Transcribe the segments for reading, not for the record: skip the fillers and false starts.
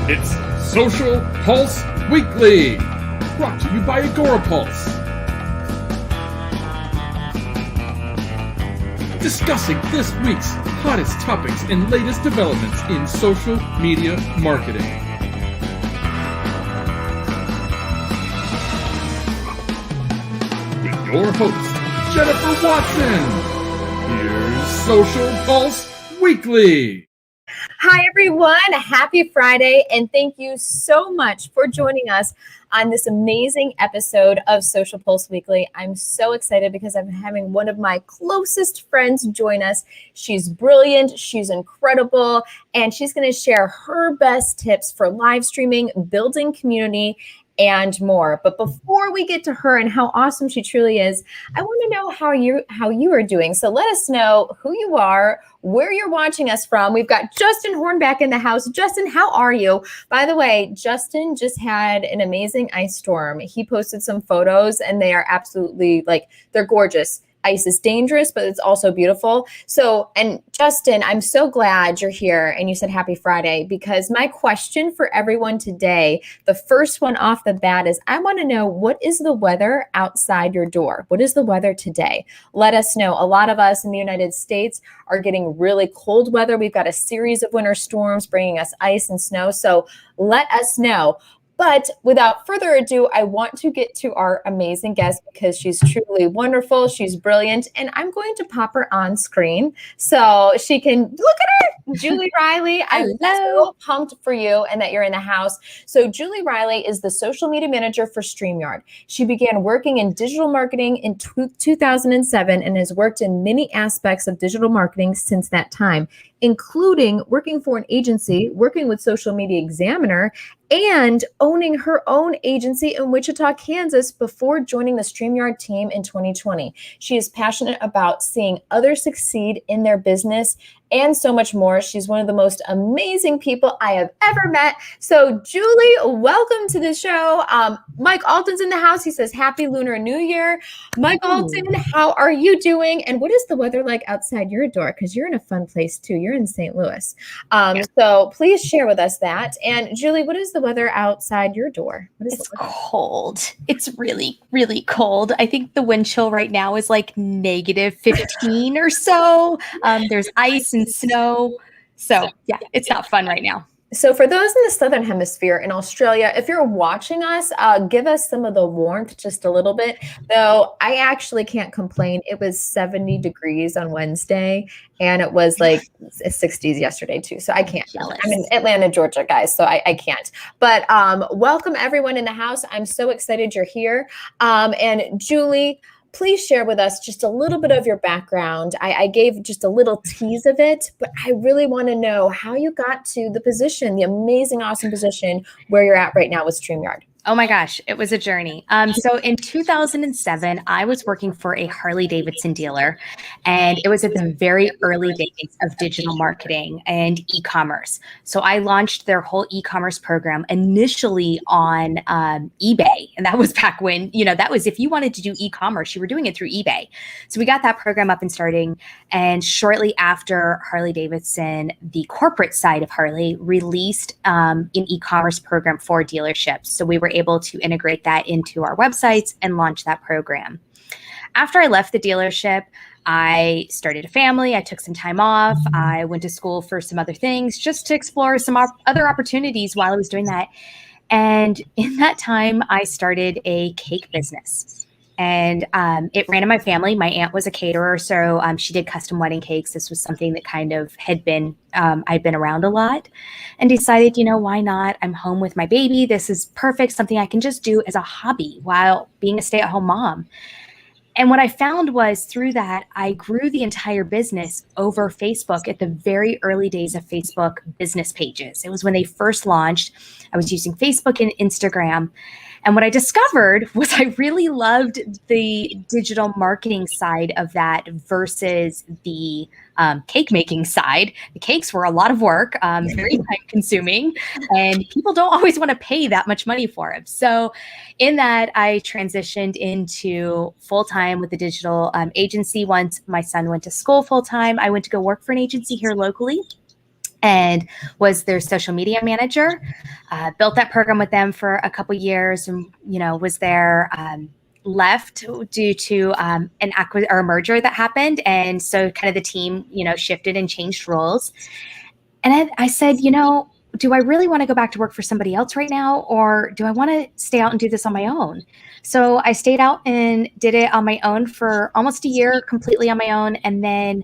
It's Social Pulse Weekly, brought to you by Agorapulse. Discussing this week's hottest topics and latest developments in social media marketing. With your host, Jennifer Watson. Here's Social Pulse Weekly. Hi, everyone. Happy Friday, and thank you so much for joining us on this amazing episode of Social Pulse Weekly. I'm so excited because I'm having one of my closest friends join us. She's brilliant, she's incredible, and she's going to share her best tips for live streaming, building community, and more. But before we get to her and how awesome she truly is, I want to know how you are doing. So let us know who you are, where you're watching us from. We've got Justin Hornback in the house. Justin, how are you? By the way, Justin just had an amazing ice storm. He posted some photos and they are absolutely they're gorgeous. Ice is dangerous, but it's also beautiful. So, and Justin, I'm so glad you're here and you said happy Friday, because my question for everyone today, the first one off the bat is, I want to know, what is the weather outside your door? What is the weather today? Let us know. A lot of us in the United States are getting really cold weather. We've got a series of winter storms bringing us ice and snow. So let us know. But without further ado, I want to get to our amazing guest because she's truly wonderful. She's brilliant. And I'm going to pop her on screen so she can look at her. Julie Riley, I'm so pumped for you and that you're in the house. So Julie Riley is the social media manager for StreamYard. She began working in digital marketing in 2007 and has worked in many aspects of digital marketing since that time, including working for an agency, working with Social Media Examiner, and owning her own agency in Wichita, Kansas before joining the StreamYard team in 2020. She is passionate about seeing others succeed in their business and so much more. She's one of the most amazing people I have ever met. So Julie, welcome to the show. Mike Alton's in the house. He says, Happy Lunar New Year. Mike Alton, how are you doing? And what is the weather like outside your door? Because you're in a fun place too. You're in St. Louis. So please share with us that. And Julie, what is the weather outside your door? It's cold. It's really, really cold. I think the wind chill right now is like negative 15 or so. There's ice and snow. So yeah, it's not fun right now. So for those in the Southern Hemisphere in Australia, if you're watching us, give us some of the warmth just a little bit. Though I actually can't complain. It was 70 degrees on Wednesday and it was like 60s yesterday too. So I can't. Jealous. I'm in Atlanta, Georgia, guys. So I can't. But welcome everyone in the house. I'm so excited you're here. And Julie, please share with us just a little bit of your background. I gave just a little tease of it, but I really want to know how you got to the position, the amazing, awesome position where you're at right now with StreamYard. Oh my gosh, it was a journey. So in 2007, I was working for a Harley-Davidson dealer, and it was at the very early days of digital marketing and e-commerce. So I launched their whole e-commerce program initially on eBay. And that was back when, that was if you wanted to do e-commerce, you were doing it through eBay. So we got that program up and starting. And shortly after, Harley-Davidson, the corporate side of Harley, released an e-commerce program for dealerships. So we were able to integrate that into our websites and launch that program. After I left the dealership, I started a family. I took some time off. I went to school for some other things just to explore some other opportunities while I was doing that. And in that time, I started a cake business. And it ran in my family. My aunt was a caterer, so she did custom wedding cakes. This was something that kind of had been, I'd been around a lot, and decided, why not? I'm home with my baby. This is perfect, something I can just do as a hobby while being a stay-at-home mom. And what I found was through that, I grew the entire business over Facebook at the very early days of Facebook business pages. It was when they first launched. I was using Facebook and Instagram. And what I discovered was I really loved the digital marketing side of that versus the cake making side. The cakes were a lot of work, very time consuming, and people don't always want to pay that much money for them. So in that, I transitioned into full-time with the digital agency. Once my son went to school full-time, I went to go work for an agency here locally. and was their social media manager. Built that program with them for a couple years, and was there. Left due to an or a merger that happened, and so kind of the team shifted and changed roles. And I said, do I really want to go back to work for somebody else right now, or do I want to stay out and do this on my own? So I stayed out and did it on my own for almost a year, completely on my own, and then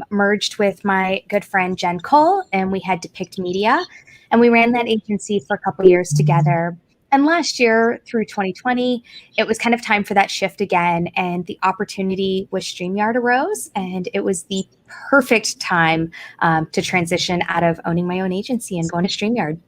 merged with my good friend Jen Cole, and we had Depict Media, and we ran that agency for a couple years together. And last year through 2020, it was kind of time for that shift again. And the opportunity with StreamYard arose. And it was the perfect time to transition out of owning my own agency and going to StreamYard.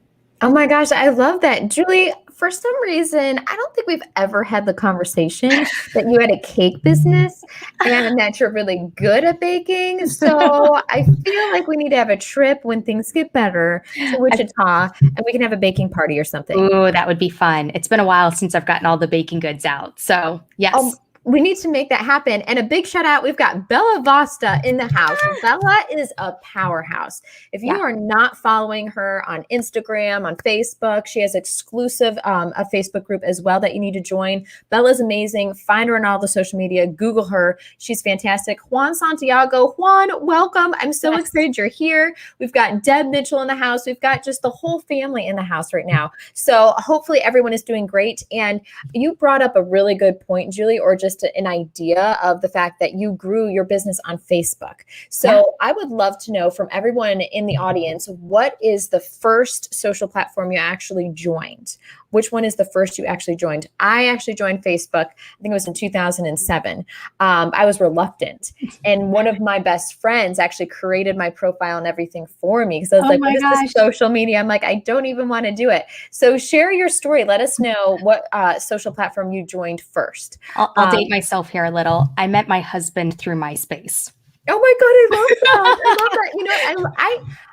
Oh my gosh, I love that. Julie, for some reason, I don't think we've ever had the conversation that you had a cake business and that you're really good at baking. So I feel like we need to have a trip when things get better to Wichita and we can have a baking party or something. Ooh, that would be fun. It's been a while since I've gotten all the baking goods out. So yes. We need to make that happen. And a big shout out, we've got Bella Vasta in the house. Bella is a powerhouse. If you are not following her on Instagram, on Facebook, she has exclusive a Facebook group as well that you need to join. Bella's amazing. Find her on all the social media. Google her. She's fantastic. Juan Santiago. Juan, welcome. I'm so excited you're here. We've got Deb Mitchell in the house. We've got just the whole family in the house right now. So hopefully everyone is doing great. And you brought up a really good point, Julie, or just an idea of the fact that you grew your business on Facebook. So I would love to know from everyone in the audience, what is the first social platform you actually joined? Which one is the first you actually joined? I actually joined Facebook. I think it was in 2007. I was reluctant. And one of my best friends actually created my profile and everything for me. Because I was like, what is this social media? I'm like, I don't even want to do it. So share your story. Let us know what social platform you joined first. I'll date myself here a little. I met my husband through MySpace. Oh my God, I love that. I love that. You know,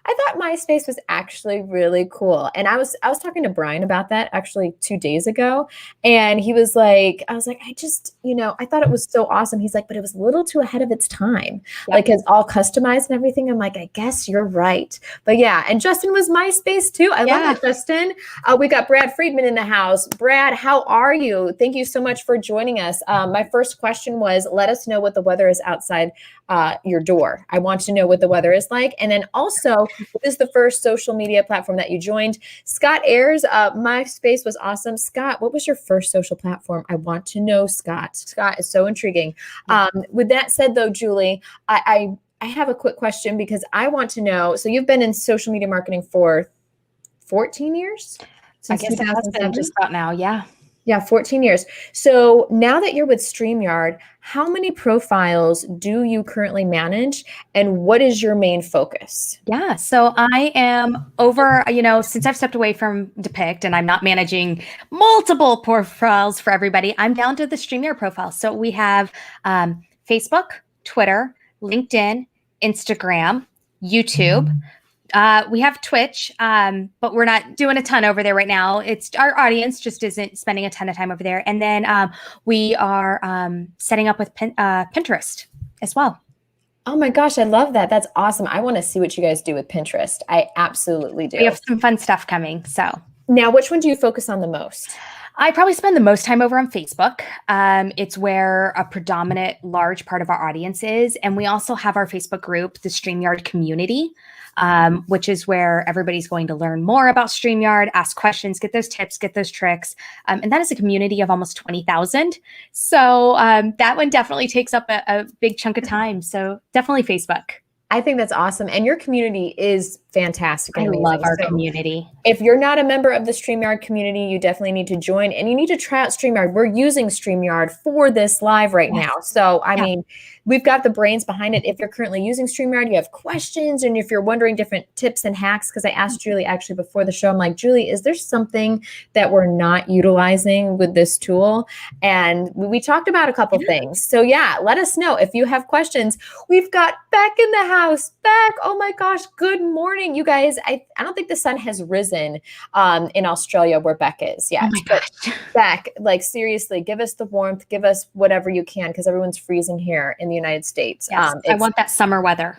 I thought MySpace was actually really cool. And I was talking to Brian about that actually 2 days ago. And he was like, I was like, I just, I thought it was so awesome. He's like, but it was a little too ahead of its time. Yep. Like it's all customized and everything. I'm like, I guess you're right. But yeah. And Justin was MySpace too. I love that, Justin. We got Brad Friedman in the house. Brad, how are you? Thank you so much for joining us. My first question was, let us know what the weather is outside your door. I want to know what the weather is like. And then also, what is the first social media platform that you joined? Scott Ayers, MySpace was awesome. Scott, what was your first social platform? I want to know, Scott. Scott is so intriguing. With that said, though, Julie, I have a quick question because I want to know. So you've been in social media marketing for 14 years? Since I guess it has been just about now, yeah. Yeah, 14 years. So now that you're with StreamYard, how many profiles do you currently manage and what is your main focus? Yeah, so I am over, since I've stepped away from Depict and I'm not managing multiple profiles for everybody, I'm down to the StreamYard profile. So we have Facebook, Twitter, LinkedIn, Instagram, YouTube. We have Twitch, but we're not doing a ton over there right now. It's our audience just isn't spending a ton of time over there. And then we are setting up with Pinterest as well. Oh my gosh, I love that. That's awesome. I want to see what you guys do with Pinterest. I absolutely do. We have some fun stuff coming. So now, which one do you focus on the most? I probably spend the most time over on Facebook. It's where a predominant large part of our audience is. And we also have our Facebook group, the StreamYard community, which is where everybody's going to learn more about StreamYard, ask questions, get those tips, get those tricks. And that is a community of almost 20,000. So that one definitely takes up a big chunk of time. So definitely Facebook. I think that's awesome. And your community is fantastic. I love our community. If you're not a member of the StreamYard community, you definitely need to join and you need to try out StreamYard. We're using StreamYard for this live right now. So, I mean, we've got the brains behind it. If you're currently using StreamYard, you have questions, and if you're wondering different tips and hacks, because I asked Julie actually before the show, I'm like, Julie, is there something that we're not utilizing with this tool? And we talked about a couple things. So yeah, let us know if you have questions. We've got Beck in the house. Beck, oh my gosh, good morning. You guys, I don't think the sun has risen in Australia where Beck is yet. But Beck, like seriously, give us the warmth, give us whatever you can, because everyone's freezing here in the United States. Yes, I want that summer weather.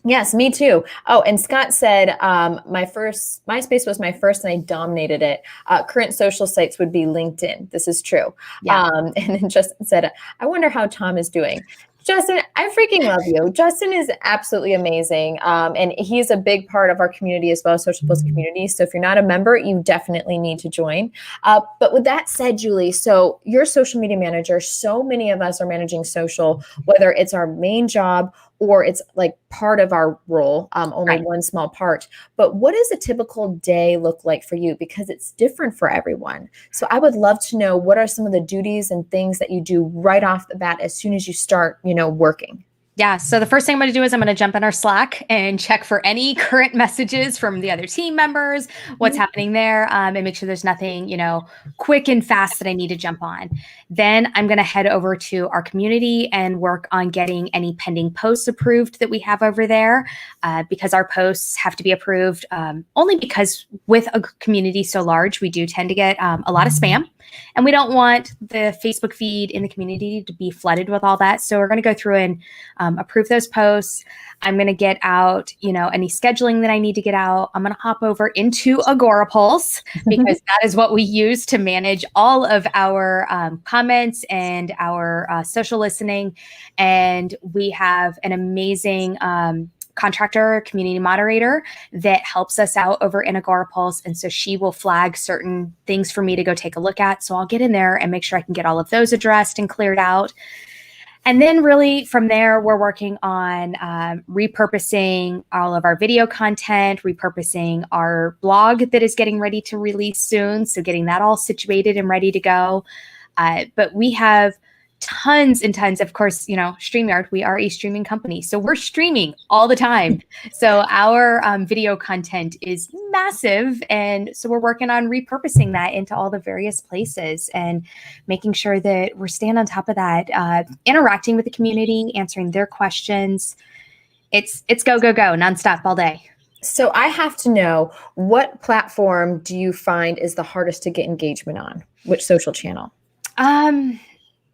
Yes, me too. Oh, and Scott said, my first MySpace was my first and I dominated it. Current social sites would be LinkedIn. This is true. Yeah. And then Justin said, I wonder how Tom is doing. Justin, I freaking love you. Justin is absolutely amazing. And he's a big part of our community as well, Social Post community. So if you're not a member, you definitely need to join. But with that said, Julie, so you're a social media manager. So many of us are managing social, whether it's our main job or it's like part of our role, only Right. one small part. But what does a typical day look like for you? Because it's different for everyone. So I would love to know, what are some of the duties and things that you do right off the bat as soon as you start, working? Yeah. So the first thing I'm going to do is I'm going to jump in our Slack and check for any current messages from the other team members, what's happening there, and make sure there's nothing, quick and fast that I need to jump on. Then I'm going to head over to our community and work on getting any pending posts approved that we have over there, because our posts have to be approved, only because with a community so large, we do tend to get a lot of spam. And we don't want the Facebook feed in the community to be flooded with all that. So we're going to go through and approve those posts. I'm going to get out, any scheduling that I need to get out. I'm going to hop over into Agorapulse because that is what we use to manage all of our comments and our social listening. And we have an amazing contractor, community moderator that helps us out over in Agorapulse. And so she will flag certain things for me to go take a look at. So I'll get in there and make sure I can get all of those addressed and cleared out. And then really from there, we're working on repurposing all of our video content, repurposing our blog that is getting ready to release soon. So getting that all situated and ready to go. But we have tons and tons, of course, StreamYard, we are a streaming company. So we're streaming all the time. So our video content is massive. And so we're working on repurposing that into all the various places and making sure that we're staying on top of that, interacting with the community, answering their questions. It's go, go, go, nonstop all day. So I have to know, what platform do you find is the hardest to get engagement on? Which social channel?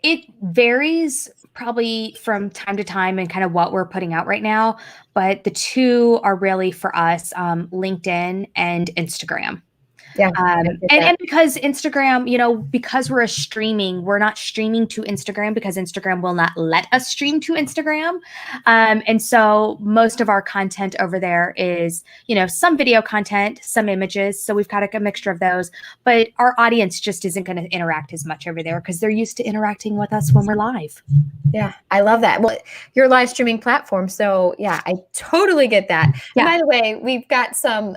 It varies probably from time to time and kind of what we're putting out right now. But the two are really for us, LinkedIn and Instagram. Yeah. And because Instagram, because we're not streaming to Instagram because Instagram will not let us stream to Instagram. And so most of our content over there is, some video content, some images. So we've got a mixture of those, but our audience just isn't going to interact as much over there because they're used to interacting with us when we're live. Yeah, I love that. Well, you're a live streaming platform. So yeah, I totally get that. Yeah. And by the way, we've got some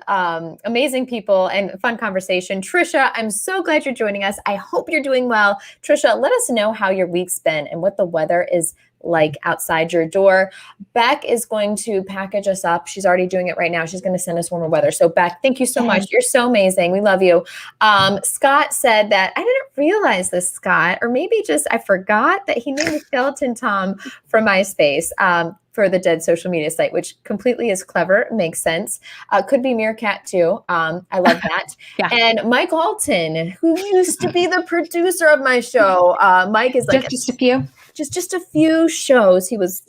amazing people and fun conversation. Trisha, I'm so glad you're joining us. I hope you're doing well. Trisha, let us know how your week's been and what the weather is like outside your door. Beck is going to package us up. She's already doing it right now. She's going to send us warmer weather. So Beck, thank you so much. You're so amazing. We love you. Scott said that, I didn't realize this, Scott, or maybe just I forgot that he named Skeleton Tom from MySpace. For the dead social media site, which completely is clever, makes sense. Could be Meerkat too. I love that. Yeah. And Mike Alton, who used to be the producer of my show. Mike is like just a few. Just a few shows he was,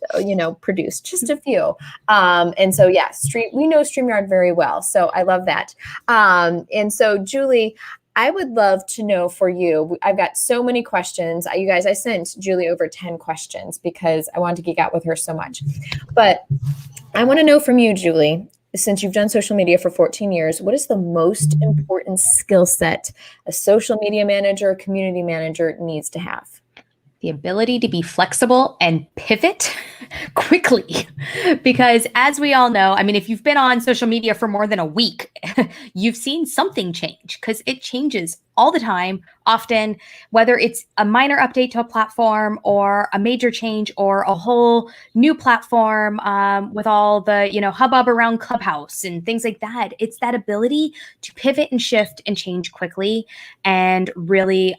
produced, just a few. And so, yeah, we know StreamYard very well. So I love that. And so, Julie, I would love to know for you, I've got so many questions. You guys, I sent Julie over 10 questions because I wanted to geek out with her so much. But I want to know from you, Julie, since you've done social media for 14 years, what is the most important skill set a social media manager, community manager needs to have? The ability to be flexible and pivot quickly. Because as we all know, if you've been on social media for more than a week, you've seen something change because it changes all the time, often, whether it's a minor update to a platform or a major change or a whole new platform with all the, hubbub around Clubhouse and things like that. It's that ability to pivot and shift and change quickly and really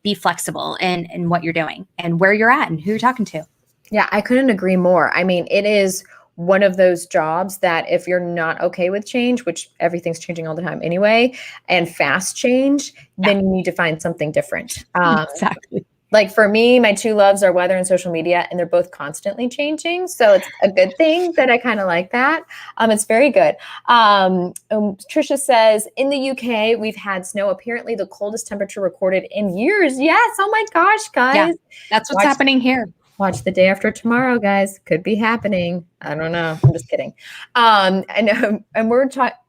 be flexible in what you're doing and where you're at and who you're talking to. Yeah, I couldn't agree more. It is one of those jobs that if you're not okay with change, which everything's changing all the time anyway, and fast change, then you need to find something different. Exactly. Like for me, my two loves are weather and social media, and they're both constantly changing. So it's a good thing that I kind of like that. It's very good. Trisha says, in the UK, we've had snow, apparently the coldest temperature recorded in years. Yes. Oh my gosh, guys. Yeah, that's what's happening here. Watch the day after tomorrow, guys. Could be happening. I don't know. I'm just kidding. And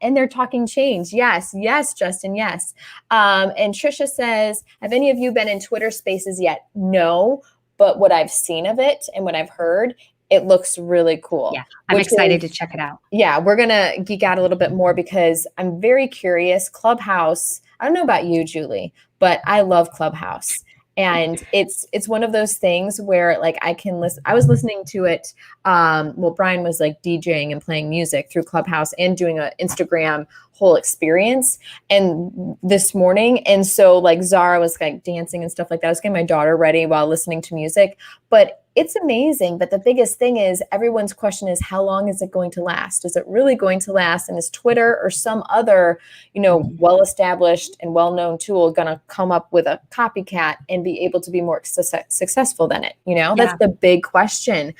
they're talking change. Yes, Justin. Yes. And Trisha says, have any of you been in Twitter Spaces yet? No, but what I've seen of it and what I've heard, it looks really cool. Yeah, I'm excited to check it out. Yeah, we're gonna geek out a little bit more because I'm very curious. Clubhouse. I don't know about you, Julie, but I love Clubhouse. And it's one of those things where like I can listen. I was listening to it. Brian was like DJing and playing music through Clubhouse and doing an Instagram whole experience and this morning. And so like Zara was like dancing and stuff like that. I was getting my daughter ready while listening to music, but it's amazing. But the biggest thing is everyone's question is, how long is it going to last? Is it really going to last? And is Twitter or some other, well-established and well-known tool going to come up with a copycat and be able to be more successful than it? That's the big question.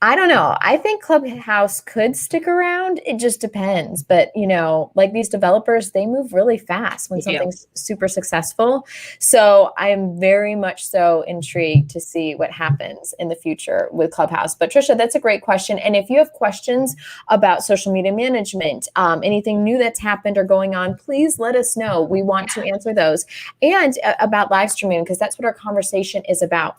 I don't know. I think Clubhouse could stick around. It just depends. But, like these developers, they move really fast when something's super successful. So I'm very much so intrigued to see what happens in the future with Clubhouse. But Trisha, that's a great question. And if you have questions about social media management, anything new that's happened or going on, please let us know. We want to answer those. And about live streaming, because that's what our conversation is about.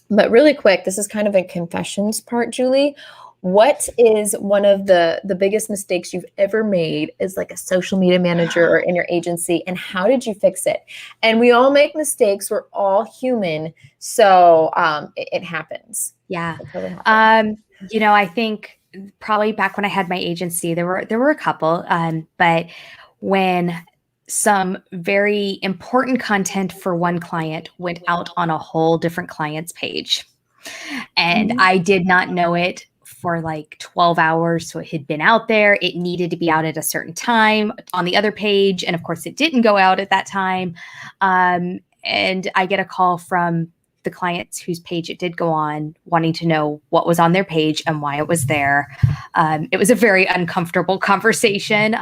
But really quick, this is kind of a confessions part, Julie. What is one of the biggest mistakes you've ever made as like a social media manager or in your agency, and how did you fix it? And we all make mistakes. We're all human. So it happens. Yeah. It totally happens. I think probably back when I had my agency, there were a couple, but when some very important content for one client went out on a whole different client's page. And I did not know it for like 12 hours. So it had been out there. It needed to be out at a certain time on the other page. And of course, it didn't go out at that time. And I get a call from the clients whose page it did go on, wanting to know what was on their page and why it was there. It was a very uncomfortable conversation.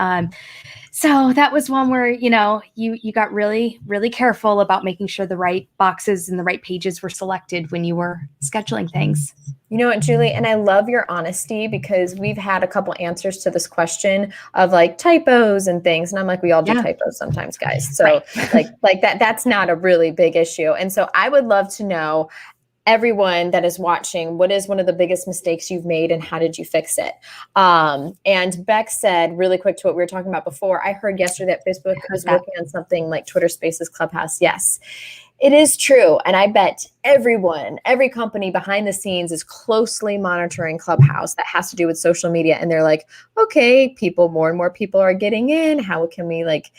So that was one where, you got really, really careful about making sure the right boxes and the right pages were selected when you were scheduling things. You know what, Julie? And I love your honesty, because we've had a couple answers to this question of like typos and things. And I'm like, we all do typos sometimes, guys. So like that's not a really big issue. And so I would love to know, everyone that is watching, what is one of the biggest mistakes you've made and how did you fix it? And Beck said, really quick to what we were talking about before, I heard yesterday that Facebook was working on something like Twitter Spaces Clubhouse. Yes, it is true. And I bet every company behind the scenes is closely monitoring Clubhouse that has to do with social media. And they're like, okay, more and more people are getting in. How can we like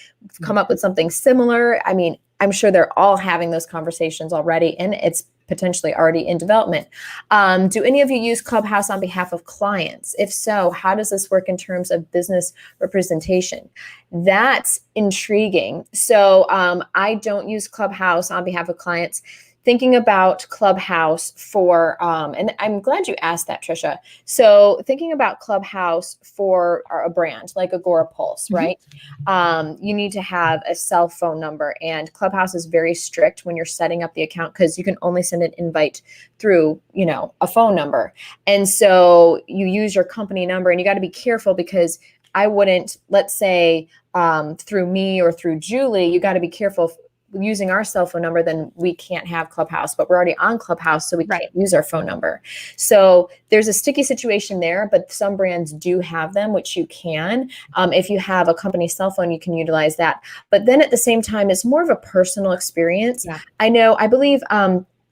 come up with something similar? I mean, I'm sure they're all having those conversations already, and it's potentially already in development. Do any of you use Clubhouse on behalf of clients? If so, how does this work in terms of business representation? That's intriguing. So I don't use Clubhouse on behalf of clients. Thinking about Clubhouse for, and I'm glad you asked that, Trisha. So thinking about Clubhouse for a brand like Agora Pulse, right? You need to have a cell phone number, and Clubhouse is very strict when you're setting up the account, because you can only send an invite through, a phone number. And so you use your company number, and you got to be careful, because I wouldn't, let's say through me or through Julie, you got to be careful using our cell phone number, then we can't have Clubhouse, but we're already on Clubhouse, so we can't use our phone number. So there's a sticky situation there, but some brands do have them, which you can. If you have a company cell phone, you can utilize that. But then at the same time, it's more of a personal experience. Yeah. I believe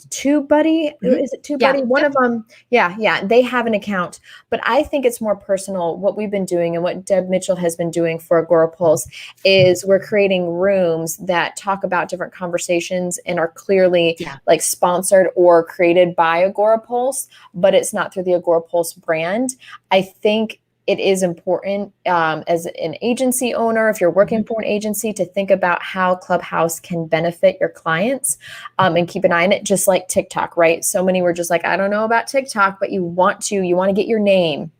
TubeBuddy, is it TubeBuddy? Yeah. One of them, they have an account, but I think it's more personal. What we've been doing and what Deb Mitchell has been doing for Agora Pulse is we're creating rooms that talk about different conversations and are clearly like sponsored or created by Agora Pulse, but it's not through the Agora Pulse brand. I think it is important as an agency owner, if you're working for an agency, to think about how Clubhouse can benefit your clients, and keep an eye on it, just like TikTok, right? So many were just like, I don't know about TikTok, but you want to get your name.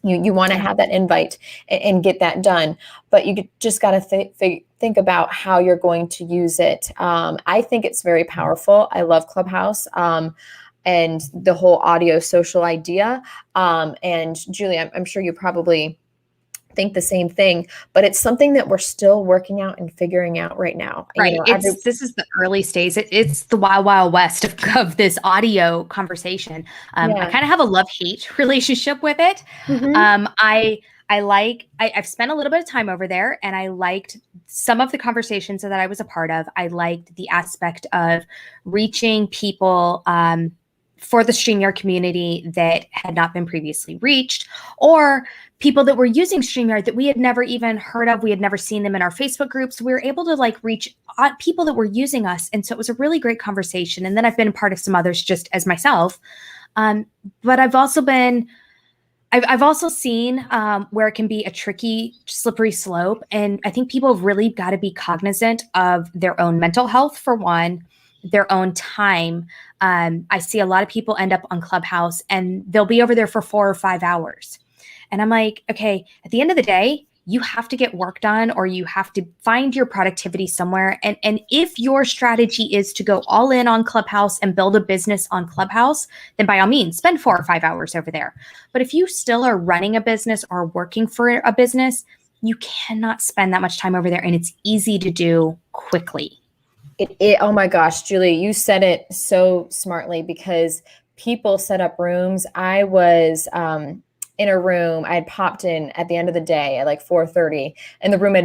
You want to have that invite and get that done, but you just got to think about how you're going to use it. I think it's very powerful. I love Clubhouse. And the whole audio social idea. And Julie, I'm sure you probably think the same thing, but it's something that we're still working out and figuring out right now. Right. This is the early stage. It's the wild, wild west of this audio conversation. I kind of have a love-hate relationship with it. I've spent a little bit of time over there, and I liked some of the conversations that I was a part of. I liked the aspect of reaching people, for the StreamYard community that had not been previously reached, or people that were using StreamYard that we had never even heard of. We had never seen them in our Facebook groups. So we were able to reach people that were using us. And so it was a really great conversation. And then I've been a part of some others just as myself. But I've also seen where it can be a tricky, slippery slope. And I think people have really got to be cognizant of their own mental health, for one, their own time. I see a lot of people end up on Clubhouse and they'll be over there for 4 or 5 hours. And I'm like, okay, at the end of the day, you have to get work done, or you have to find your productivity somewhere. And if your strategy is to go all in on Clubhouse and build a business on Clubhouse, then by all means, spend 4 or 5 hours over there. But if you still are running a business or working for a business, you cannot spend that much time over there. And it's easy to do quickly. Oh my gosh, Julie, you said it so smartly, because people set up rooms. I was in a room. I had popped in at the end of the day at 4:30, and the room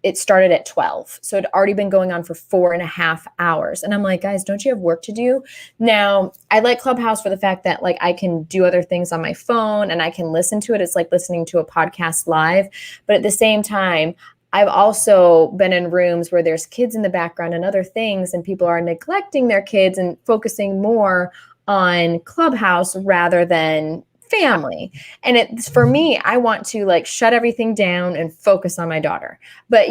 it started at 12. So it had already been going on for 4.5 hours. And I'm like, guys, don't you have work to do? Now, I like Clubhouse for the fact that I can do other things on my phone and I can listen to it. It's like listening to a podcast live. But at the same time, I've also been in rooms where there's kids in the background and other things, and people are neglecting their kids and focusing more on Clubhouse rather than family. And it's, for me, I want to shut everything down and focus on my daughter. But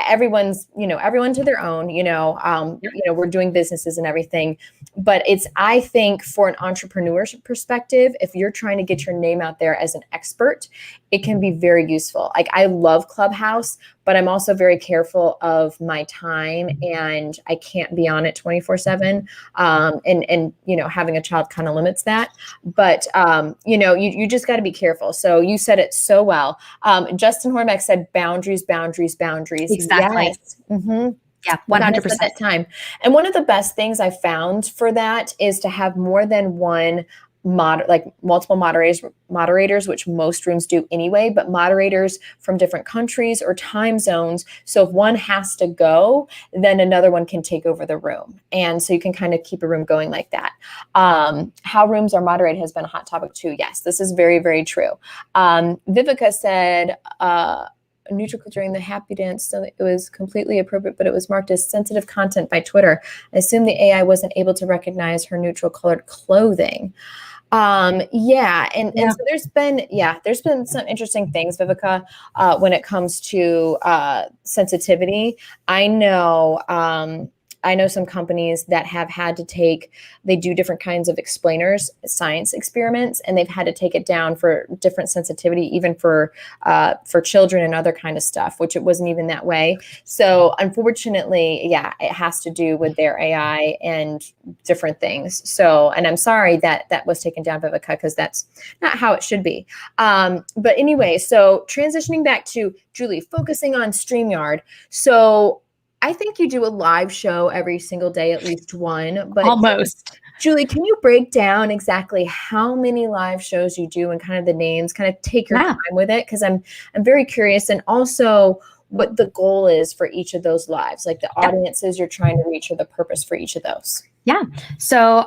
everyone to their own. We're doing businesses and everything. But I think for an entrepreneurship perspective, if you're trying to get your name out there as an expert, it can be very useful. I love Clubhouse, but I'm also very careful of my time, and I can't be on it 24/7. And having a child kind of limits that. But you just got to be careful. So you said it so well. Justin Hormack said boundaries, boundaries, boundaries. Exactly. Yes. Mm-hmm. Yeah, 100%. That time. And one of the best things I found for that is to have more than one multiple moderators, which most rooms do anyway, but moderators from different countries or time zones. So if one has to go, then another one can take over the room. And so you can kind of keep a room going like that. How rooms are moderated has been a hot topic too. Yes, this is very, very true. Vivica said, neutral during the happy dance, so it was completely appropriate, but it was marked as sensitive content by Twitter. I assume the AI wasn't able to recognize her neutral colored clothing. And so there's been some interesting things, Vivica, when it comes to sensitivity. I know some companies that have had to they do different kinds of explainers, science experiments, and they've had to take it down for different sensitivity, even for children and other kind of stuff, which it wasn't even that way. So unfortunately, it has to do with their AI and different things. So, and I'm sorry that was taken down, Vivica, because that's not how it should be. But anyway, so transitioning back to Julie, focusing on StreamYard. So I think you do a live show every single day, at least one. But almost. Julie, can you break down exactly how many live shows you do and kind of the names, kind of take your time with it? Because I'm very curious, and also what the goal is for each of those lives, the audiences you're trying to reach, or the purpose for each of those. Yeah. So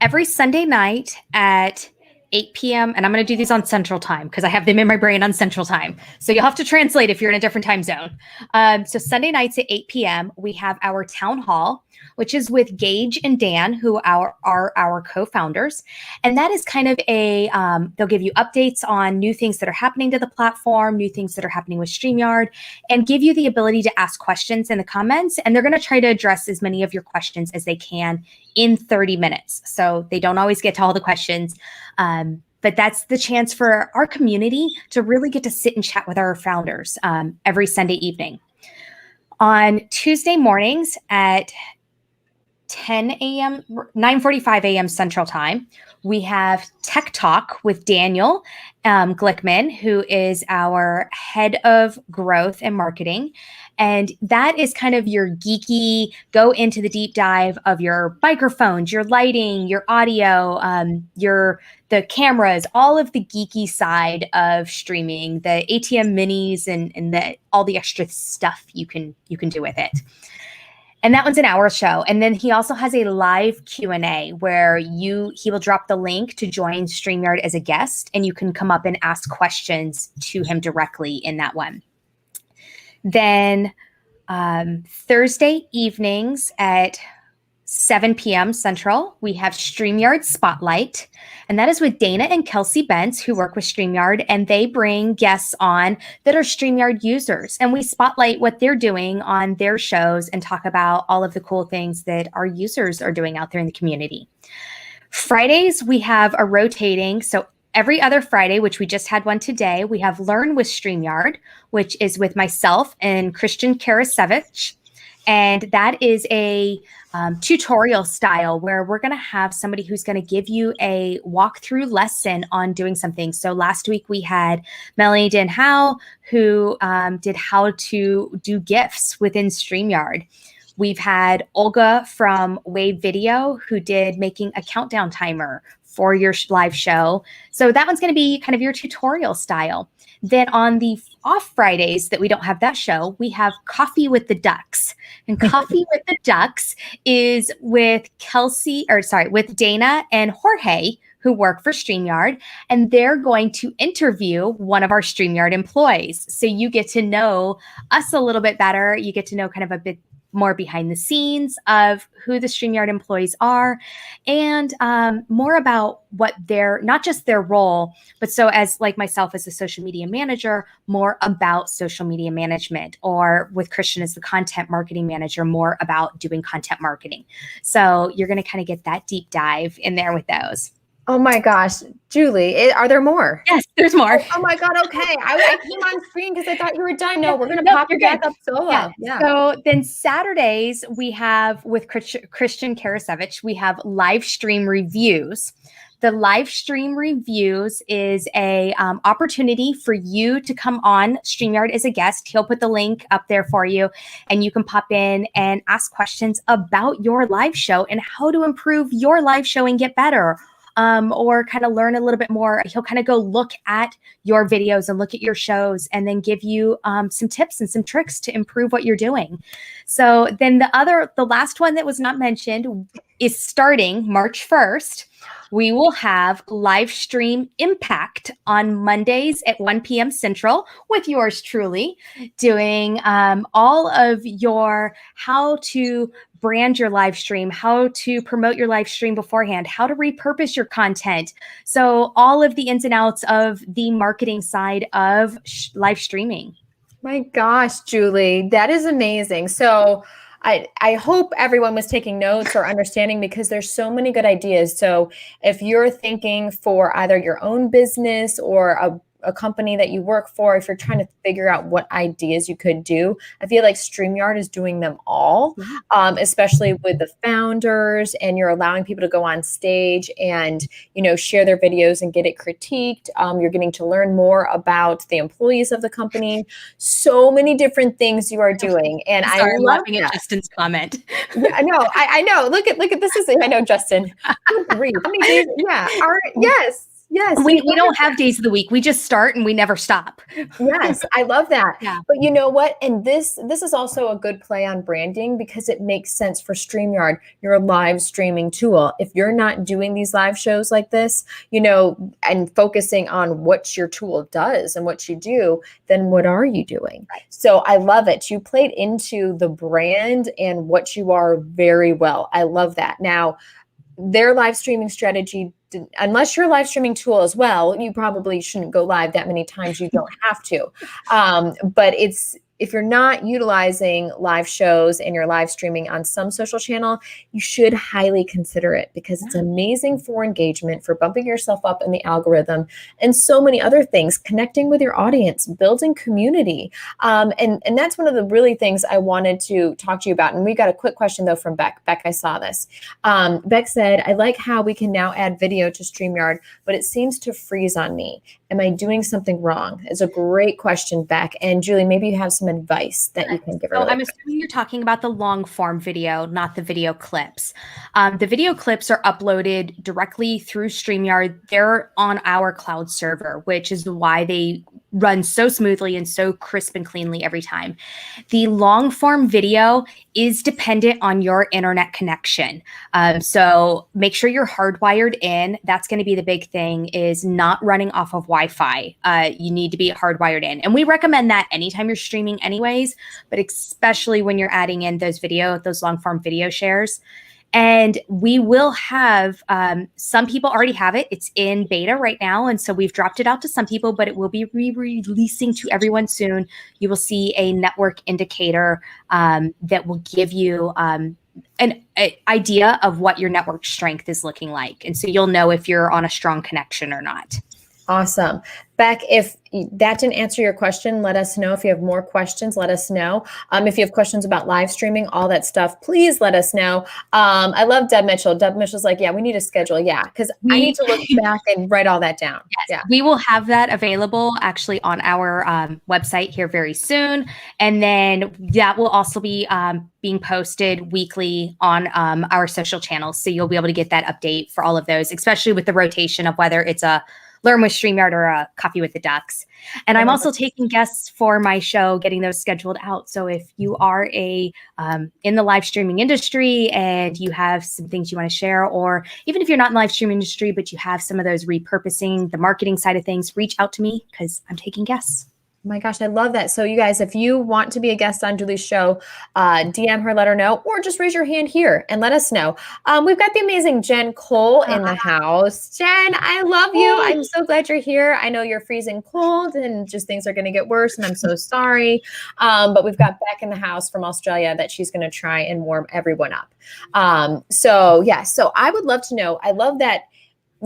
every Sunday night at 8 p.m. And I'm going to do these on Central Time because I have them in my brain on Central Time. So you'll have to translate if you're in a different time zone. So Sunday nights at 8 p.m., we have our town hall, which is with Gage and Dan, who are our co-founders. And that is kind of they'll give you updates on new things that are happening to the platform, new things that are happening with StreamYard, and give you the ability to ask questions in the comments. And they're going to try to address as many of your questions as they can in 30 minutes. So they don't always get to all the questions. But that's the chance for our community to really get to sit and chat with our founders every Sunday evening. On Tuesday mornings at 10 a.m., 9:45 a.m. Central Time, we have Tech Talk with Daniel Glickman, who is our head of growth and marketing. And that is kind of your geeky, go into the deep dive of your microphones, your lighting, your audio, the cameras, all of the geeky side of streaming, the ATM minis and all the extra stuff you can do with it. And that one's an hour show. And then he also has a live Q&A where he will drop the link to join StreamYard as a guest, and you can come up and ask questions to him directly in that one. Then Thursday evenings at 7 p.m. Central, we have StreamYard Spotlight, and that is with Dana and Kelsey Bentz, who work with StreamYard, and they bring guests on that are StreamYard users, and we spotlight what they're doing on their shows and talk about all of the cool things that our users are doing out there in the community. Fridays, we have a rotating, so every other Friday, which we just had one today, we have Learn with StreamYard, which is with myself and Christian Karasevich. And that is a tutorial style where we're going to have somebody who's going to give you a walkthrough lesson on doing something. So last week we had Melanie Denhow, who did how to do GIFs within StreamYard. We've had Olga from Wave Video, who did making a countdown timer for your live show. So that one's going to be kind of your tutorial style. Then on the off Fridays that we don't have that show, we have Coffee with the Ducks. And Coffee with the Ducks is with with Dana and Jorge, who work for StreamYard, and they're going to interview one of our StreamYard employees. So you get to know us a little bit better. You get to know kind of a bit more behind the scenes of who the StreamYard employees are, and more about what not just their role, but so as like myself as a social media manager, more about social media management, or with Christian as the content marketing manager, more about doing content marketing. So you're going to kind of get that deep dive in there with those. Oh my gosh, Julie, are there more? Yes, there's more. Oh my God, okay. I came on screen because I thought you were done. No, we're going to pop your back up solo. Yeah. So then Saturdays, we have with Christian Karasevich, we have live stream reviews. The live stream reviews is a opportunity for you to come on StreamYard as a guest. He'll put the link up there for you, and you can pop in and ask questions about your live show and how to improve your live show and get better. Or kind of learn a little bit more. He'll kind of go look at your videos and look at your shows and then give you some tips and some tricks to improve what you're doing. So then the last one that was not mentioned is starting March 1st. We will have live stream Impact on Mondays at 1 p.m. Central with yours truly, doing all of your how to brand your live stream, how to promote your live stream beforehand, how to repurpose your content. So all of the ins and outs of the marketing side of live streaming. My gosh, Julie, that is amazing. So I hope everyone was taking notes or understanding, because there's so many good ideas. So if you're thinking for either your own business or a company that you work for, if you're trying to figure out what ideas you could do, I feel like StreamYard is doing them all, especially with the founders, and you're allowing people to go on stage and, share their videos and get it critiqued. You're getting to learn more about the employees of the company. So many different things you are doing. And I'm laughing at Justin's comment. Yeah, I know. Look at this. I know, Justin. Good grief. How many days? Yeah. Yes. Yes. We don't have days of the week. We just start and we never stop. Yes, I love that. Yeah. But you know what? And this is also a good play on branding because it makes sense for StreamYard. You're a live streaming tool. If you're not doing these live shows like this, and focusing on what your tool does and what you do, then what are you doing? Right. So I love it. You played into the brand and what you are very well. I love that. Now, their live streaming strategy, unless you're a live streaming tool as well, you probably shouldn't go live that many times. You don't have to. But if you're not utilizing live shows and you're live streaming on some social channel, you should highly consider it because it's amazing for engagement, for bumping yourself up in the algorithm, and so many other things, connecting with your audience, building community. And that's one of the really things I wanted to talk to you about. And we got a quick question though from Beck. Beck, I saw this. Beck said, I like how we can now add video to StreamYard, but it seems to freeze on me. Am I doing something wrong? It's a great question, Beck. And Julie, maybe you have some advice that you can give her. So I'm assuming you're talking about the long form video, not the video clips. The video clips are uploaded directly through StreamYard. They're on our cloud server, which is why they run so smoothly and so crisp and cleanly every time. The long form video is dependent on your internet connection. So make sure you're hardwired in. That's going to be the big thing, is not running off of Wi-Fi. You need to be hardwired in. And we recommend that anytime you're streaming anyways, but especially when you're adding in those long form video shares. And we will have, some people already have it. It's in beta right now. And so we've dropped it out to some people, but it will be re-releasing to everyone soon. You will see a network indicator that will give you an idea of what your network strength is looking like. And so you'll know if you're on a strong connection or not. Awesome. Beck, if that didn't answer your question, let us know. If you have more questions, let us know. If you have questions about live streaming, all that stuff, please let us know. I love Deb Mitchell. Deb Mitchell's like, yeah, we need a schedule. Yeah, because I need to look back and write all that down. Yes, yeah. We will have that available actually on our website here very soon. And then that will also be being posted weekly on our social channels. So you'll be able to get that update for all of those, especially with the rotation of whether it's a Learn with StreamYard or a Coffee with the Ducks. And I'm also taking guests for my show, getting those scheduled out. So if you are in the live streaming industry and you have some things you want to share, or even if you're not in the live streaming industry, but you have some of those repurposing, the marketing side of things, reach out to me because I'm taking guests. Oh my gosh, I love that. So you guys, if you want to be a guest on Julie's show, DM her, let her know, or just raise your hand here and let us know. We've got the amazing Jen Cole in the house. Jen, I love you. I'm so glad you're here. I know you're freezing cold and just things are going to get worse, and I'm so sorry. But we've got Beck in the house from Australia that she's going to try and warm everyone up. So I would love to know. I love that.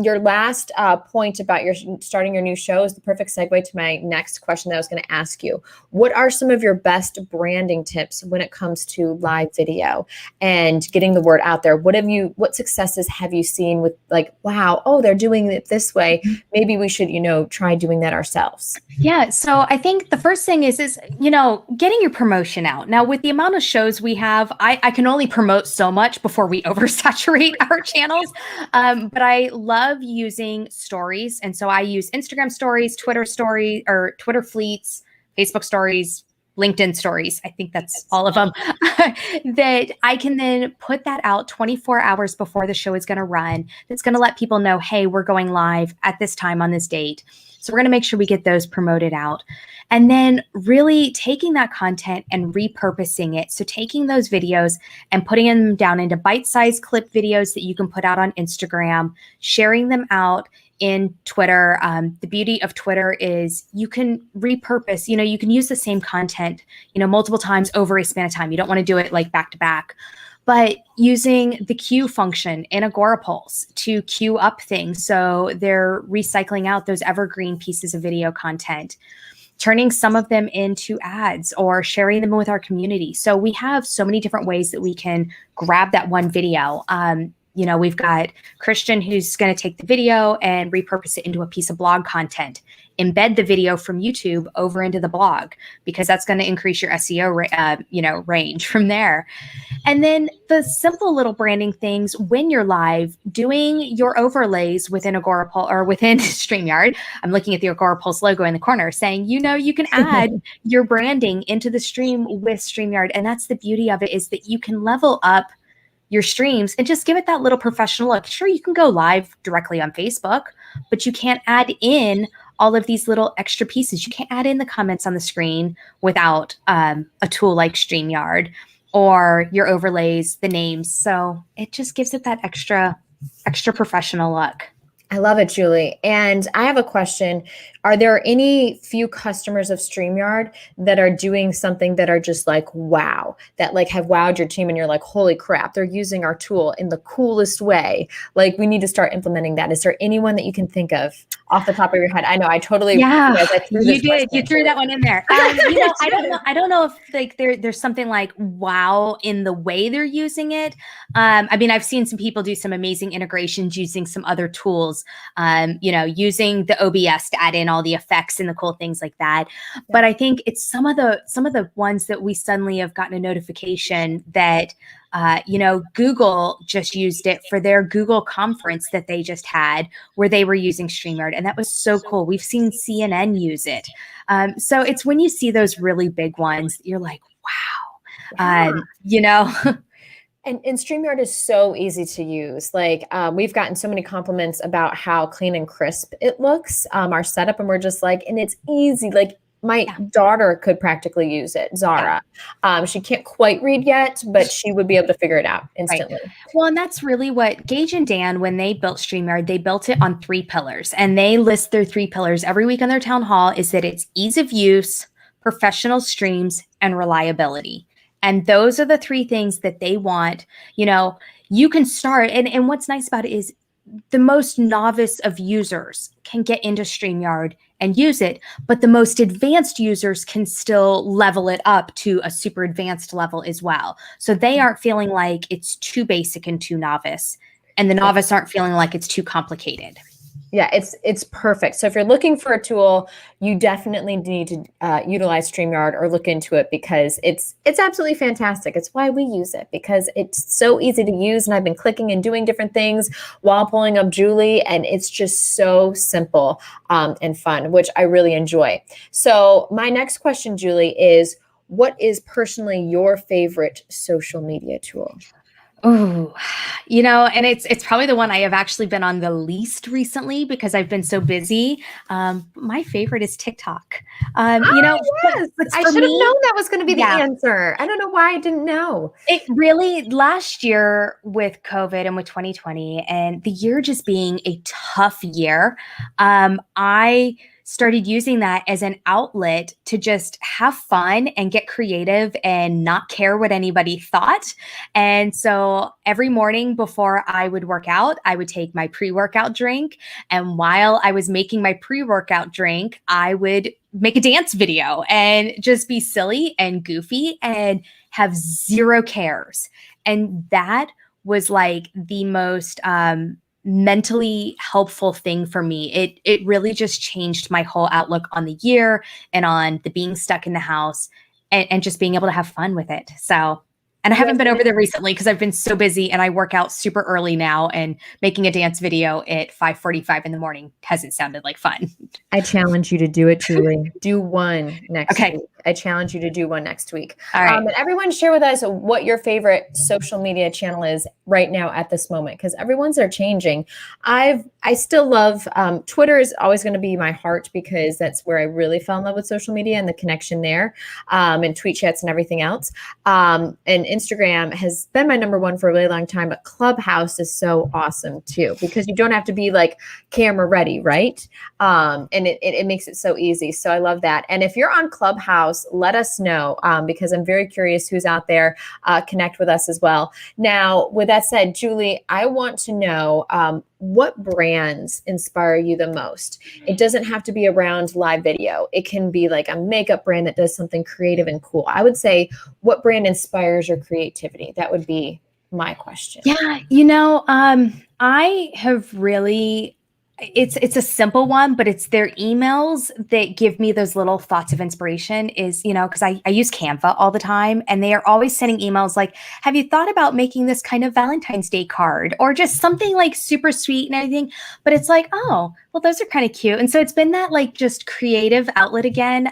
Your last point about your starting your new show is the perfect segue to my next question that I was going to ask you. What are some of your best branding tips when it comes to live video and getting the word out there? What successes have you seen with, like, wow, oh, they're doing it this way. Maybe we should, try doing that ourselves. Yeah. So I think the first thing is getting your promotion out. Now, with the amount of shows we have, I can only promote so much before we oversaturate our channels. But I love using stories. And so I use Instagram stories, Twitter stories, or Twitter fleets, Facebook stories, LinkedIn stories. I think that's all of them that I can then put that out 24 hours before the show is going to run. That's going to let people know, hey, we're going live at this time on this date. So we're going to make sure we get those promoted out. And then really taking that content and repurposing it. So taking those videos and putting them down into bite-sized clip videos that you can put out on Instagram, sharing them out in Twitter. The beauty of Twitter is you can repurpose, you can use the same content, multiple times over a span of time. You don't want to do it like back to back. But using the queue function in Agorapulse to queue up things. So they're recycling out those evergreen pieces of video content, turning some of them into ads or sharing them with our community. So we have so many different ways that we can grab that one video. We've got Christian who's going to take the video and repurpose it into a piece of blog content embed the video from YouTube over into the blog, because that's going to increase your SEO, range from there. And then the simple little branding things when you're live, doing your overlays within Agorapulse or within StreamYard. I'm looking at the Agorapulse logo in the corner saying, you can add your branding into the stream with StreamYard. And that's the beauty of it, is that you can level up your streams and just give it that little professional look. Sure, you can go live directly on Facebook, but you can't add in all of these little extra pieces. You can't add in the comments on the screen without a tool like StreamYard, or your overlays, the names. So it just gives it that extra professional look. I love it, Julie. And I have a question. Are there any few customers of StreamYard that are doing something that are just like, wow, that like have wowed your team and you're like, holy crap, they're using our tool in the coolest way. Like, we need to start implementing that. Is there anyone that you can think of off the top of your head? I know I totally, you did. You threw that one in there. I don't know if like there's something like wow in the way they're using it. I've seen some people do some amazing integrations using some other tools, using the OBS to add in all the effects and the cool things like that. Yeah. But I think it's some of the ones that we suddenly have gotten a notification that, Google just used it for their Google conference that they just had, where they were using StreamYard. And that was so cool. We've seen CNN use it. So it's when you see those really big ones, you're like, wow, And StreamYard is so easy to use. Like, we've gotten so many compliments about how clean and crisp it looks, our setup, and we're just like, and it's easy. Like, my daughter could practically use it, Zara. She can't quite read yet, but she would be able to figure it out instantly. Right. Well, and that's really what Gage and Dan, when they built StreamYard, they built it on 3 pillars. And they list their 3 pillars every week on their town hall, is that it's ease of use, professional streams, and reliability. And those are the 3 things that they want. You can start. And what's nice about it is the most novice of users can get into StreamYard and use it, but the most advanced users can still level it up to a super advanced level as well. So they aren't feeling like it's too basic and too novice, and the novice aren't feeling like it's too complicated. Yeah, it's perfect. So if you're looking for a tool, you definitely need to utilize StreamYard or look into it, because it's absolutely fantastic. It's why we use it, because it's so easy to use. And I've been clicking and doing different things while pulling up Julie, and it's just so simple and fun, which I really enjoy. So my next question, Julie, is what is personally your favorite social media tool? Oh, and it's probably the one I have actually been on the least recently because I've been so busy. My favorite is TikTok. Yes. I should have known that was going to be the answer. I don't know why I didn't know. It really, last year with COVID and with 2020 and the year just being a tough year, I started using that as an outlet to just have fun and get creative and not care what anybody thought. And so every morning before I would work out, I would take my pre-workout drink. And while I was making my pre-workout drink, I would make a dance video and just be silly and goofy and have zero cares. And that was like the most mentally helpful thing for me. It really just changed my whole outlook on the year and on the being stuck in the house and just being able to have fun with it. So, and I haven't been over there recently because I've been so busy, and I work out super early now, and making a dance video at 5:45 in the morning hasn't sounded like fun. I challenge you to do it, Julie. Do one next week. I challenge you to do one next week. All right. And everyone share with us what your favorite social media channel is right now at this moment, because everyone's are changing. I still love Twitter is always going to be my heart, because that's where I really fell in love with social media and the connection there, and tweet chats and everything else. And Instagram has been my number one for a really long time, but Clubhouse is so awesome too, because you don't have to be like camera ready, right? And it makes it so easy. So I love that. And if you're on Clubhouse, let us know, because I'm very curious who's out there. Connect with us as well. Now, with that said, Julie, I want to know what brands inspire you the most. It doesn't have to be around live video. It can be like a makeup brand that does something creative and cool. I would say, what brand inspires your creativity? That would be my question. Yeah, I have really it's a simple one, but it's their emails that give me those little thoughts of inspiration is, because I use Canva all the time, and they are always sending emails like, have you thought about making this kind of Valentine's Day card or just something like super sweet and everything? But it's like, oh, well, those are kind of cute. And so it's been that like just creative outlet again.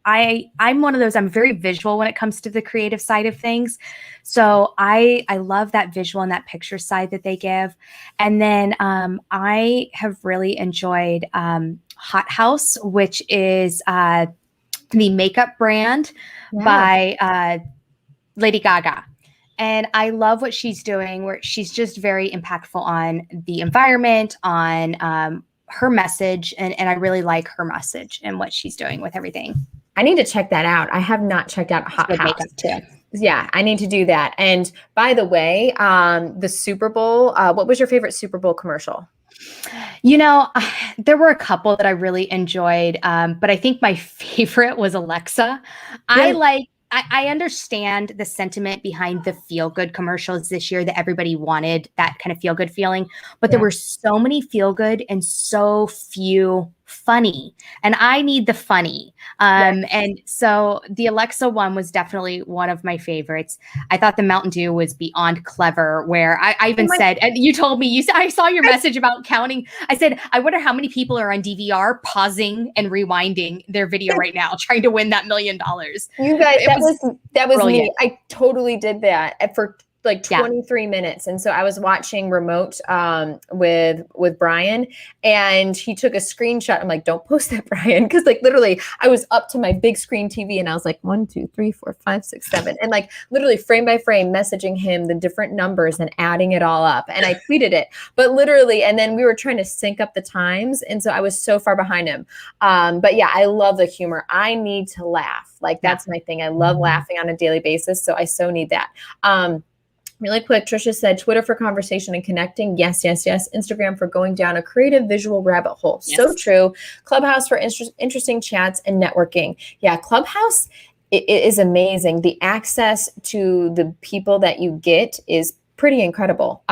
I'm one of those, I'm very visual when it comes to the creative side of things. So I love that visual and that picture side that they give. And then I have really enjoyed Hot House, which is the makeup brand by Lady Gaga. And I love what she's doing, where she's just very impactful on the environment, on her message. And I really like her message and what she's doing with everything. I need to check that out. I have not checked out Hot House. Makeup too. Yeah, I need to do that. And by the way, the Super Bowl, what was your favorite Super Bowl commercial? There were a couple that I really enjoyed, but I think my favorite was Alexa. Yeah. I understand the sentiment behind the feel-good commercials this year, that everybody wanted that kind of feel-good feeling, but there were so many feel-good and so few funny, and I need the funny. And so the Alexa one was definitely one of my favorites. I thought the Mountain Dew was beyond clever, where I even said, and you told me, I saw your message about counting. I said, I wonder how many people are on DVR pausing and rewinding their video right now, trying to win that $1 million. You guys, that was brilliant. me. I totally did that for like 23 minutes. And so I was watching remote with Brian, and he took a screenshot. I'm like, don't post that, Brian. Cause like literally I was up to my big screen TV and I was like 1, 2, 3, 4, 5, 6, 7. And like literally frame by frame messaging him the different numbers and adding it all up. And I tweeted it, but literally, and then we were trying to sync up the times. And so I was so far behind him. But yeah, I love the humor. I need to laugh. Like that's my thing. I love laughing on a daily basis. So I so need that. Really quick, Trisha said, Twitter for conversation and connecting. Yes, yes, yes. Instagram for going down a creative visual rabbit hole. Yes. So true. Clubhouse for interesting chats and networking. Yeah, Clubhouse it is amazing. The access to the people that you get is pretty incredible.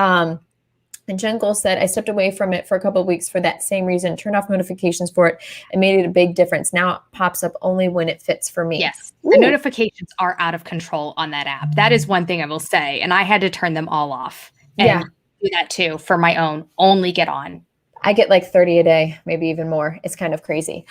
And Jen Gold said, I stepped away from it for a couple of weeks for that same reason, turned off notifications for it, and made it a big difference. Now it pops up only when it fits for me. Yes. The notifications are out of control on that app. That is one thing I will say. And I had to turn them all off and do that too for my own, only get on. I get like 30 a day, maybe even more. It's kind of crazy.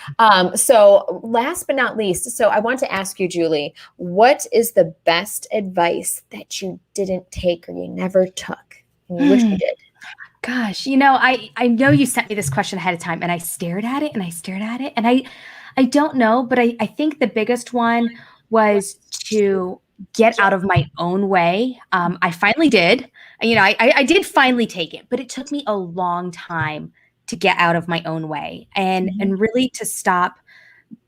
So last but not least, so I want to ask you, Julie, what is the best advice that you didn't take or you never took and you wish you did? Gosh, I know you sent me this question ahead of time, and I stared at it and I stared at it, and I don't know, but I think the biggest one was to get out of my own way. I finally did. I did finally take it, but it took me a long time to get out of my own way and really to stop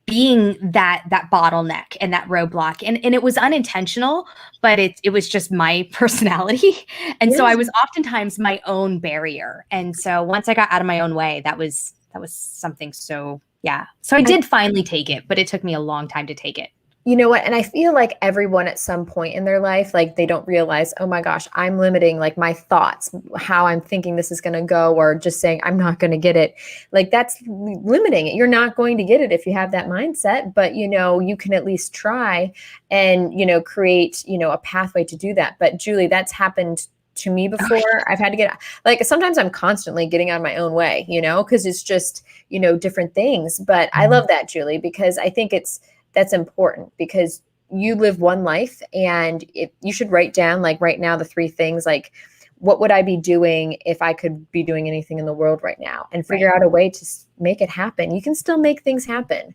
being that bottleneck and that roadblock. And it was unintentional, but it was just my personality. And so I was oftentimes my own barrier. And so once I got out of my own way, that was something. So yeah. So I did finally take it, but it took me a long time to take it. You know what? And I feel like everyone at some point in their life, like they don't realize, oh my gosh, I'm limiting like my thoughts, how I'm thinking this is going to go, or just saying I'm not going to get it. Like that's limiting it. You're not going to get it if you have that mindset, but you can at least try and, create, a pathway to do that. But Julie, that's happened to me before. I've had to get like, sometimes I'm constantly getting out of my own way, cause it's just, different things. But I love that, Julie, because I think that's important, because you live one life, and you should write down like right now, the 3 things, like what would I be doing if I could be doing anything in the world right now, and figure out a way to make it happen. You can still make things happen,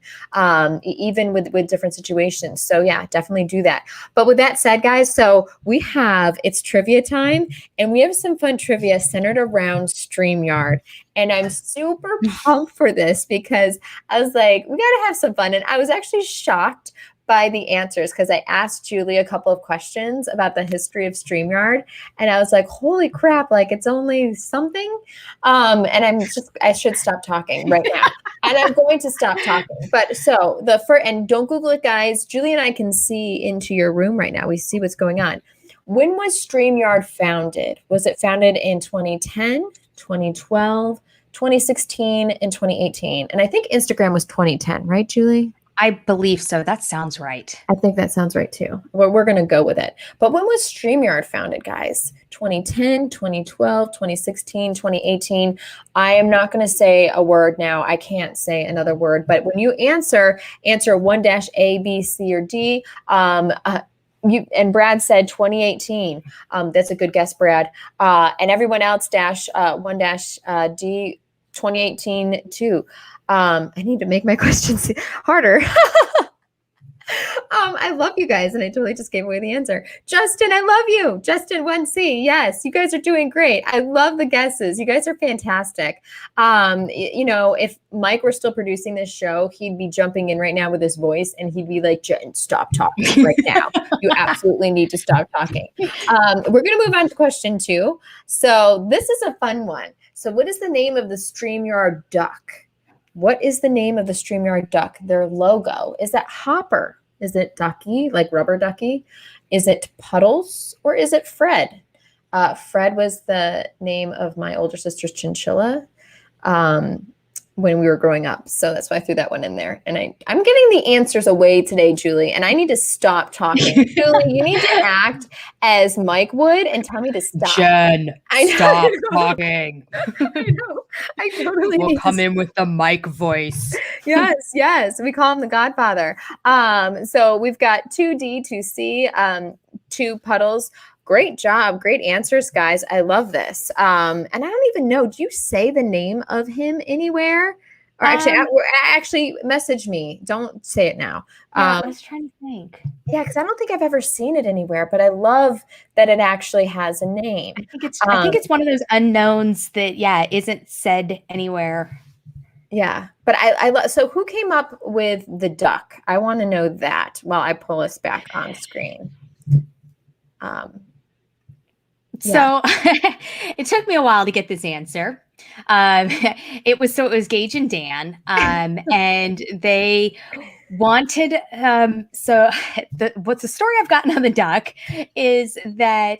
even with different situations. So yeah, definitely do that. But with that said, guys, so it's trivia time, and we have some fun trivia centered around StreamYard. And I'm super pumped for this, because I was like, we got to have some fun. And I was actually shocked by the answers, because I asked Julie a couple of questions about the history of StreamYard, and I was like, holy crap, like it's only something. And I should stop talking right now. And I'm going to stop talking. But so and don't Google it, guys. Julie and I can see into your room right now. We see what's going on. When was StreamYard founded? Was it founded in 2010, 2012, 2016, and 2018. And I think Instagram was 2010, right, Julie? I believe so. That sounds right. I think that sounds right too. We're going to go with it. But when was StreamYard founded, guys? 2010, 2012, 2016, 2018. I am not going to say a word now. I can't say another word. But when you answer 1-A, B, C, or D. And Brad said 2018. That's a good guess, Brad. And everyone else 1-D 2018 too. I need to make my questions harder. I love you guys, and I totally just gave away the answer. Justin, I love you. Justin 1C. Yes, you guys are doing great. I love the guesses. You guys are fantastic. If Mike were still producing this show, he'd be jumping in right now with his voice, and he'd be like, Jen, stop talking right now. You absolutely need to stop talking. We're going to move on to question 2. So this is a fun one. So what is the name of the StreamYard duck? What is the name of the StreamYard duck? Their logo. Is it Hopper? Is it Ducky, like rubber ducky? Is it Puddles, or is it Fred? Fred was the name of my older sister's chinchilla when we were growing up. So that's why I threw that one in there. And I'm getting the answers away today, Julie, and I need to stop talking. Julie, you need to act as Mike would and tell me to stop. Jen, stop talking. I know. I totally We'll come in with the Mike voice. Yes. We call him the Godfather. So we've got 2D, 2C, 2 Puddles. Great job. Great answers, guys. I love this. And I don't even know, do you say the name of him anywhere? Or actually message me. Don't say it now. I was trying to think. Yeah, because I don't think I've ever seen it anywhere, but I love that it actually has a name. I think it's one of those unknowns that, isn't said anywhere. Yeah, but I love. So who came up with the duck? I want to know that while I pull us back on screen. So it took me a while to get this answer. It was Gage and Dan, and they wanted. What's the story I've gotten on the duck is that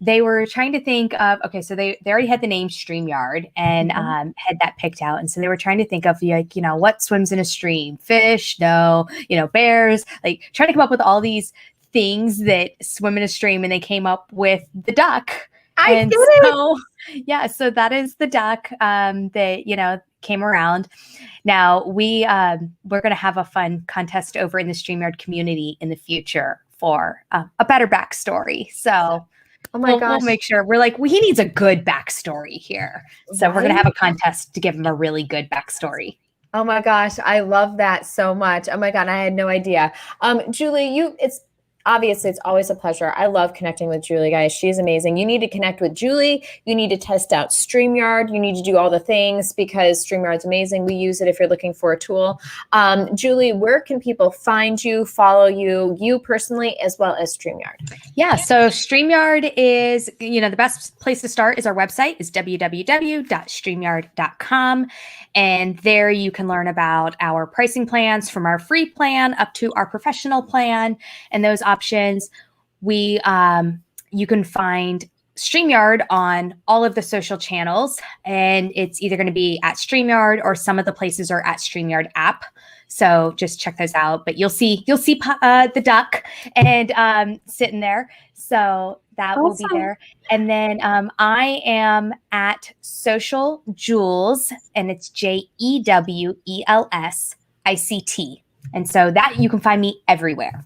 they were trying to think of. Okay, so they already had the name StreamYard and had that picked out, and so they were trying to think of what swims in a stream, fish, no, bears, like trying to come up with all these things that swim in a stream, and they came up with the duck. So that is the duck that came around. Now we're going to have a fun contest over in the StreamYard community in the future for a better backstory. So we'll make sure he needs a good backstory here. So we're going to have a contest to give him a really good backstory. Oh my gosh, I love that so much. Oh my God, I had no idea. Julie, obviously, it's always a pleasure. I love connecting with Julie, guys. She's amazing. You need to connect with Julie. You need to test out StreamYard. You need to do all the things because StreamYard's amazing. We use it if you're looking for a tool. Julie, where can people find you, follow you personally, as well as StreamYard? Yeah, so StreamYard is, the best place to start is our website is www.streamyard.com. And there you can learn about our pricing plans from our free plan up to our professional plan and those options. You can find StreamYard on all of the social channels, and it's either going to be at StreamYard or some of the places are at StreamYard app. So just check those out. But you'll see the duck and sitting there. So that will be there. And then I am at Social Jewels, and it's JEWELSICT. And so that you can find me everywhere.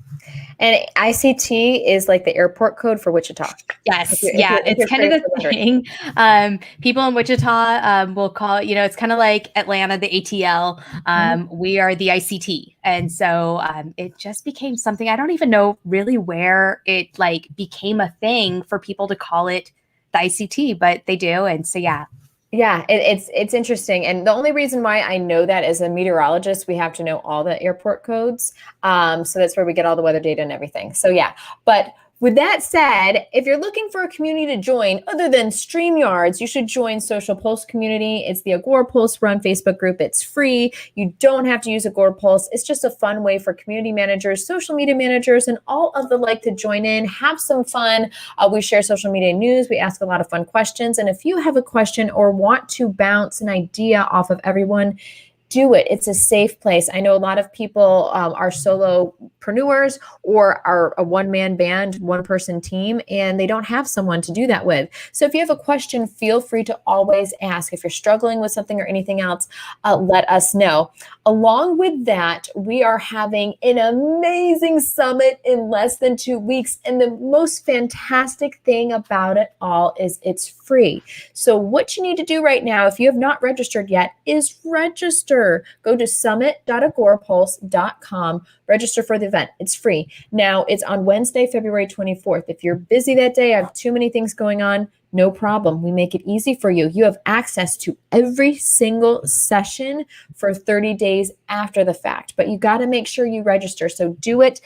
And ICT is like the airport code for Wichita. Yes. It's kind of the thing. People in Wichita will call, it's kind of like Atlanta, the ATL. We are the ICT. And so it just became something. I don't even know really where it became a thing for people to call it the ICT, but they do. And so, yeah. Yeah, it's interesting. And the only reason why I know that as a meteorologist, we have to know all the airport codes. So that's where we get all the weather data and everything. So yeah, but With that said, if you're looking for a community to join other than StreamYards, you should join Social Pulse Community. It's the Agorapulse Run Facebook group. It's free. You don't have to use Agorapulse. It's just a fun way for community managers, social media managers, and all of the like to join in, have some fun. We share social media news. We ask a lot of fun questions. And if you have a question or want to bounce an idea off of everyone, do it. It's a safe place. I know a lot of people are solopreneurs or are a one-man band, one-person team, and they don't have someone to do that with. So if you have a question, feel free to always ask. If you're struggling with something or anything else, let us know. Along with that, we are having an amazing summit in less than 2 weeks. And the most fantastic thing about it all is it's free. So what you need to do right now, if you have not registered yet, is register. Go to summit.agorapulse.com. Register for the event. It's free. Now, it's on Wednesday, February 24th. If you're busy that day, I have too many things going on, no problem. We make it easy for you. You have access to every single session for 30 days after the fact, but you got to make sure you register. So do it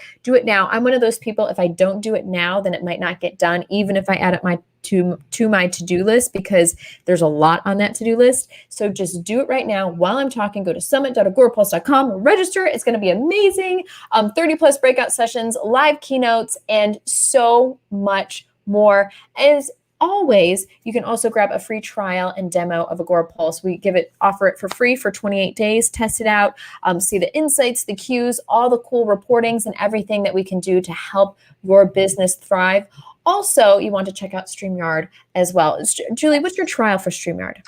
now. I'm one of those people, if I don't do it now, then it might not get done, even if I add it to my to-do list, because there's a lot on that to-do list. So just do it right now while I'm talking. Go to summit.agorapulse.com, register. It's going to be amazing. 30 plus breakout sessions, live keynotes, and so much more. As always, you can also grab a free trial and demo of Agorapulse. We offer it for free for 28 days. Test it out, see the insights, the cues, all the cool reportings, and everything that we can do to help your business thrive. Also, you want to check out StreamYard as well. Julie, what's your trial for StreamYard?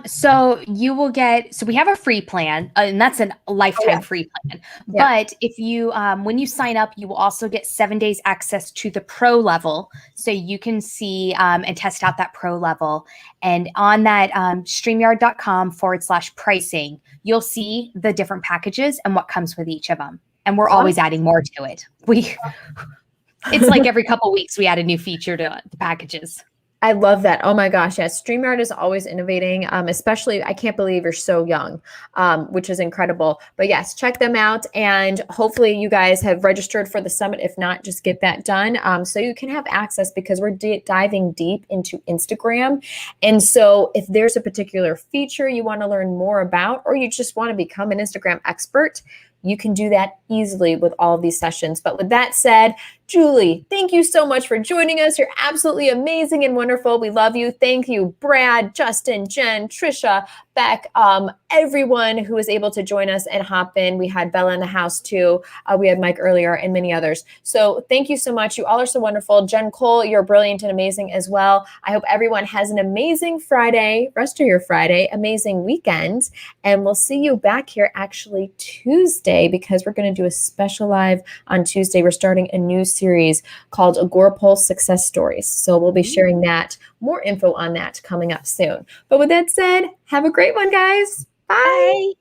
So we have a free plan, and that's a lifetime free plan. Yeah. But if you, when you sign up, you will also get 7 days access to the pro level. So you can see and test out that pro level. And on that StreamYard.com/pricing, you'll see the different packages and what comes with each of them. And we're always adding more to it. It's like every couple of weeks we add a new feature to the packages. I love that. Oh my gosh. Yes. StreamYard is always innovating, especially, I can't believe you're so young, which is incredible. But yes, check them out. And hopefully you guys have registered for the summit. If not, just get that done so you can have access, because we're diving deep into Instagram. And so if there's a particular feature you want to learn more about, or you just want to become an Instagram expert, you can do that easily with all of these sessions. But with that said, Julie, thank you so much for joining us. You're absolutely amazing and wonderful. We love you. Thank you, Brad, Justin, Jen, Trisha, Beck, everyone who was able to join us and hop in. We had Bella in the house too. We had Mike earlier and many others. So thank you so much. You all are so wonderful. Jen Cole, you're brilliant and amazing as well. I hope everyone has an amazing Friday, rest of your Friday, amazing weekend. And we'll see you back here actually Tuesday, because we're going to do a special live on Tuesday. We're starting a new series called Agorapulse Success Stories. So we'll be sharing more info on that coming up soon. But with that said, have a great one, guys. Bye.